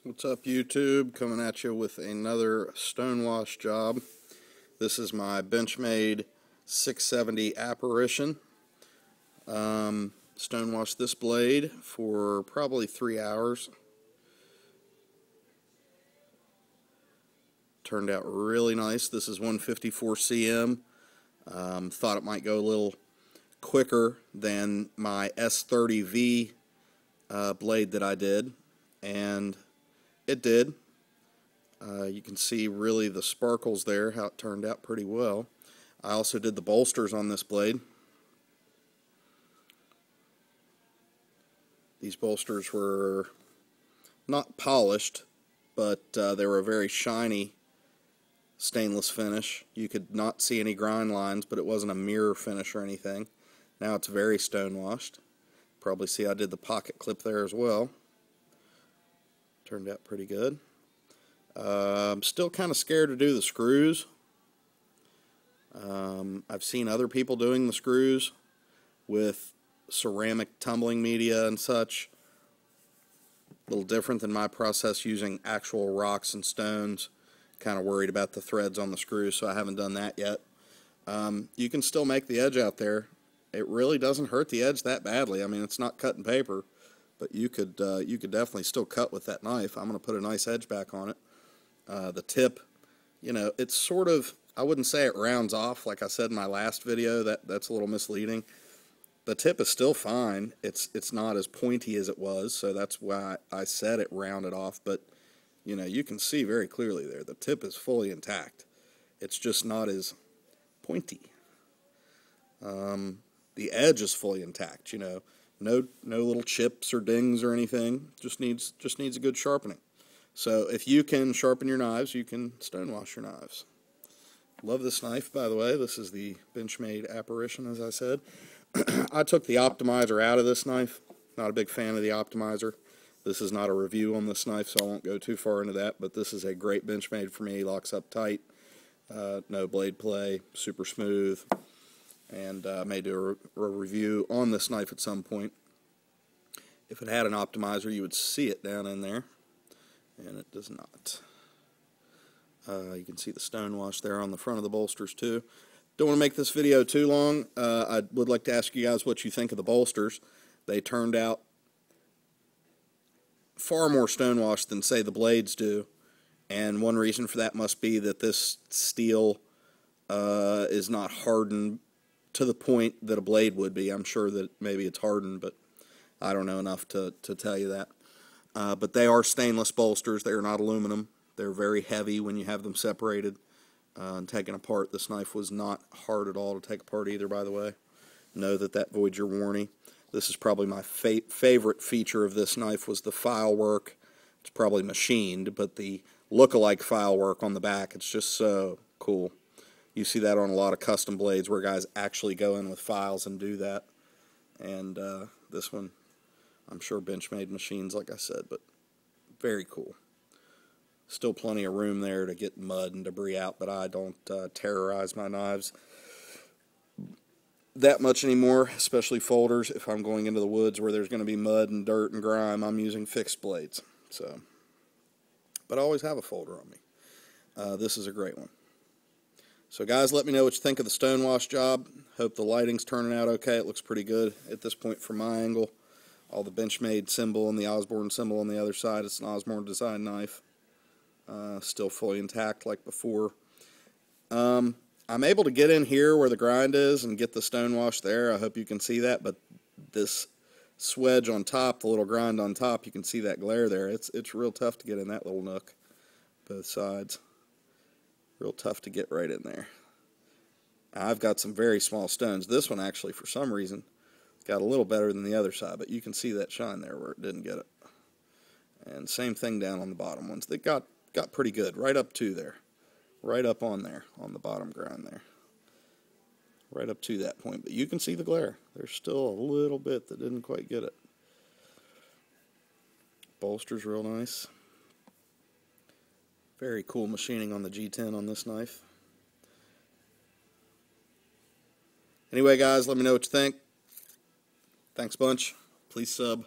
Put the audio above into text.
What's up, YouTube? Coming at you with another Stonewash job. This is my Benchmade 670 Apparition. Stonewashed this blade for probably 3 hours. Turned out really nice. This is 154 cm. Thought it might go a little quicker than my S30V blade that I did, and it did. You can see really the sparkles there, how it turned out pretty well. I also did the bolsters on this blade. These bolsters were not polished, but they were a very shiny stainless finish. You could not see any grind lines, but it wasn't a mirror finish or anything. Now it's very stonewashed. Probably see I did the pocket clip there as well. Turned out pretty good. I'm still kind of scared to do the screws. I've seen other people doing the screws with ceramic tumbling media and such. A little different than my process using actual rocks and stones. Kind of worried about the threads on the screws, so I haven't done that yet. You can still make the edge out there. It really doesn't hurt the edge that badly. I mean, it's not cutting paper, but you could definitely still cut with that knife. I'm going to put a nice edge back on it. The tip, you know, it's sort of, I wouldn't say it rounds off like I said in my last video. That's a little misleading. The tip is still fine. It's not as pointy as it was, so that's why I said it rounded off. But you know, you can see very clearly there, the tip is fully intact. It's just not as pointy. The edge is fully intact, you know. No little chips or dings or anything. Just needs a good sharpening. So if you can sharpen your knives, you can stonewash your knives. Love this knife, by the way. This is the Benchmade Apparition, as I said. I took the optimizer out of this knife. Not a big fan of the optimizer. This is not a review on this knife, so I won't go too far into that, but this is a great Benchmade for me. Locks up tight, no blade play, super smooth, and I may do a review on this knife at some point. If it had an optimizer, you would see it down in there, and it does not. You can see the stonewash there on the front of the bolsters too. Don't want to make this video too long. I would like to ask you guys what you think of the bolsters. They turned out far more stonewashed than, say, the blades do, and one reason for that must be that this steel is not hardened to the point that a blade would be. I'm sure that maybe it's hardened, but I don't know enough to tell you that. But they are stainless bolsters. They are not aluminum. They're very heavy when you have them separated and taken apart. This knife was not hard at all to take apart either, by the way. Know that voids your warranty. This is probably my favorite feature of this knife was the file work. It's probably machined, but the look-alike file work on the back, it's just so cool. You see that on a lot of custom blades where guys actually go in with files and do that. And this one, I'm sure Benchmade machines, like I said, but very cool. Still plenty of room there to get mud and debris out, but I don't terrorize my knives that much anymore, especially folders. If I'm going into the woods where there's going to be mud and dirt and grime, I'm using fixed blades. So, but I always have a folder on me. This is a great one. So guys, let me know what you think of the stonewash job. Hope the lighting's turning out okay. It looks pretty good at this point from my angle. All the Benchmade symbol and the Osborne symbol on the other side. It's an Osborne design knife. Still fully intact like before. I'm able to get in here where the grind is and get the stonewash there. I hope you can see that, but this swedge on top, the little grind on top, you can see that glare there. It's real tough to get in that little nook, both sides. Real tough to get right in there. I've got some very small stones. This one actually, for some reason, got a little better than the other side, but you can see that shine there where it didn't get it. And same thing down on the bottom ones. They got pretty good, right up to there. Right up on there, on the bottom grind there. Right up to that point. But you can see the glare. There's still a little bit that didn't quite get it. Bolster's real nice. Very cool machining on the G10 on this knife. Anyway, guys, let me know what you think. Thanks a bunch. Please sub.